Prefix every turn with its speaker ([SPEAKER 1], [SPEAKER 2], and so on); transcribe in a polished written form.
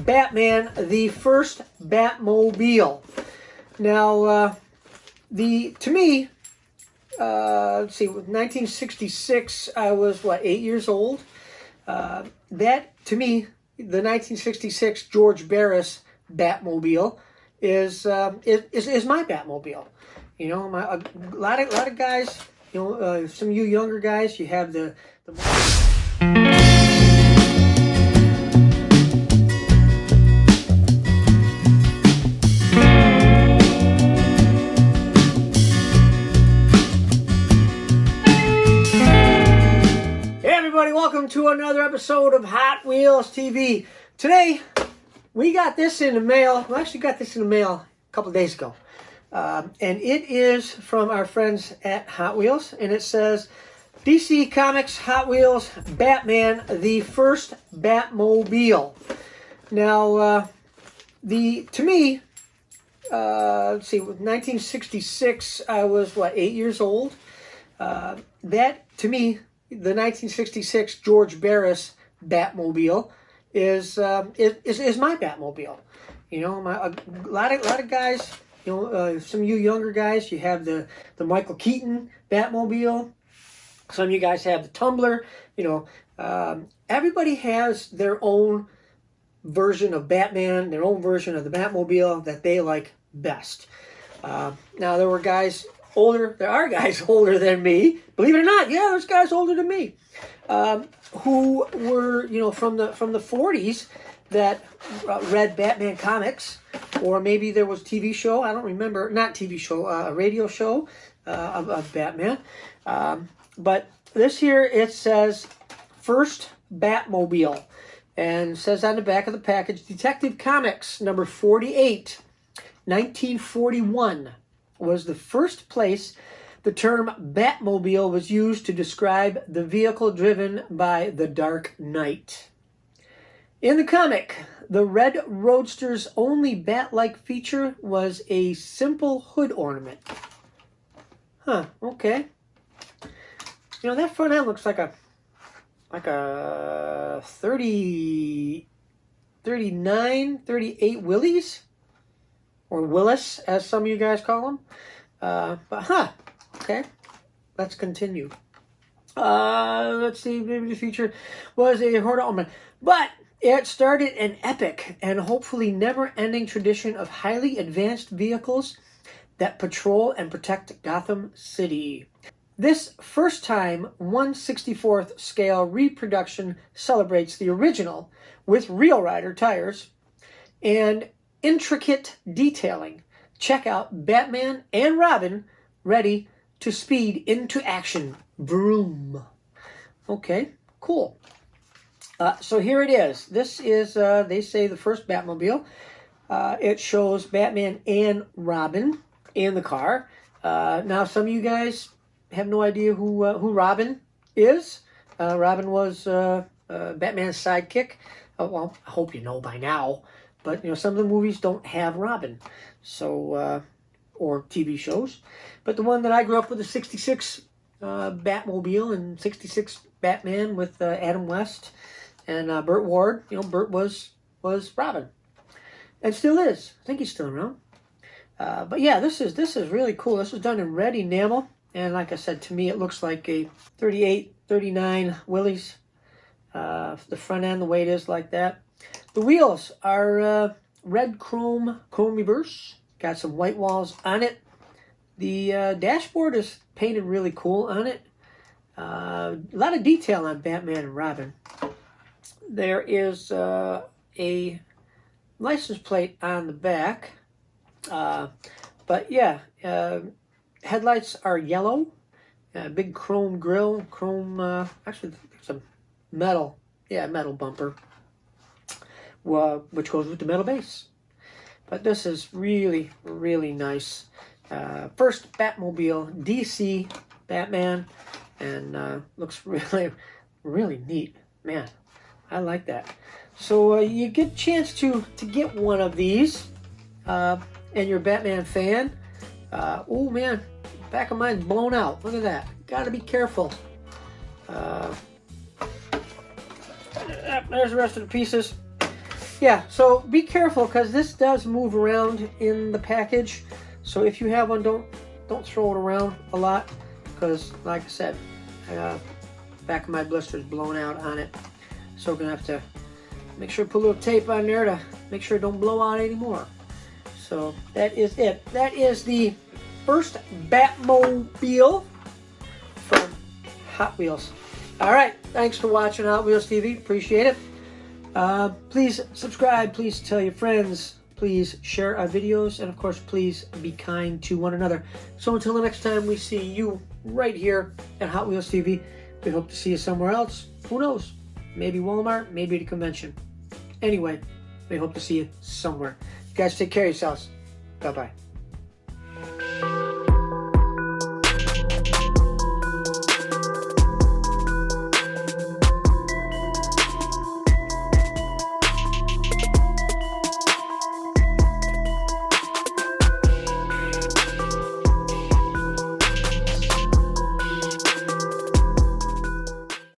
[SPEAKER 1] Batman, the first Batmobile. Now, to me, let's see, 1966, I was, 8 years old? That, to me, the 1966 George Barris Batmobile is my Batmobile. You know, a lot of guys, you know, some of you younger guys, you have the welcome to another episode of Hot Wheels TV. Today, we got this in the mail. We actually got this in the mail a couple of days ago. And it is from our friends at Hot Wheels. And it says, DC Comics Hot Wheels Batman, the first Batmobile. Now, to me, let's see, 1966, I was, 8 years old? That, to me, the 1966 George Barris Batmobile is my Batmobile. You know, a lot of guys, you know, some of you younger guys, you have the Michael Keaton Batmobile. Some of you guys have the Tumbler. You know, everybody has their own version of Batman, their own version of the Batmobile that they like best. Now, there were guys older, there are guys older than me, believe it or not. Yeah, there's guys older than me, who were, you know, from the 40s that read Batman comics, or maybe there was TV show, I don't remember, not TV show, a radio show of Batman. But this here, it says first Batmobile, and says on the back of the package, Detective Comics number 48, 1941. Was the first place the term Batmobile was used to describe the vehicle driven by the Dark Knight. In the comic, the Red Roadster's only bat-like feature was a simple hood ornament. Huh, okay. You know, that front end looks like a 39, 38 Willys? Or Willis, as some of you guys call them. Okay, let's continue. Let's see, maybe the feature was a horde ornament. But it started an epic and hopefully never-ending tradition of highly advanced vehicles that patrol and protect Gotham City. This first time 1/64th scale reproduction celebrates the original with Real Rider tires and intricate detailing. Check out Batman and Robin ready to speed into action. Vroom. Okay, cool. So here it is. This is, they say, the first Batmobile. It shows Batman and Robin in the car. Now, some of you guys have no idea who Robin is. Robin was Batman's sidekick. Well, I hope you know by now. But, you know, some of the movies don't have Robin, so, or TV shows. But the one that I grew up with, the 66 Batmobile and 66 Batman with Adam West and Burt Ward. You know, Burt was Robin. And still is. I think he's still around. But yeah, this is really cool. This was done in red enamel. And like I said, to me, it looks like a 38, 39 Willys. The front end, the way it is like that. The wheels are red chrome reverse. Got some white walls on it. The dashboard is painted really cool on it. A lot of detail on Batman and Robin. There is a license plate on the back. But yeah, headlights are yellow. Big chrome grille. Chrome, actually, there's a metal bumper. Which goes with the metal base. But this is really, really nice. First Batmobile, DC Batman, and looks really, really neat. Man, I like that. So you get a chance to get one of these, and you're a Batman fan. Oh man, back of mine's blown out. Look at that. Got to be careful. There's the rest of the pieces. yeah, so be careful because this does move around in the package. So if you have one, don't throw it around a lot because, like I said, back of my blister is blown out on it. So we're gonna have to make sure to put a little tape on there to make sure it don't blow out anymore. So that is it. That is the first Batmobile from Hot Wheels. All right, thanks for watching Hot Wheels TV. Appreciate it. Please subscribe. Please tell your friends. Please share our videos. And, of course, please be kind to one another. So until the next time we see you right here at Hot Wheels TV, we hope to see you somewhere else. Who knows? Maybe Walmart, maybe the convention. Anyway, we hope to see you somewhere. You guys take care of yourselves. Bye-bye.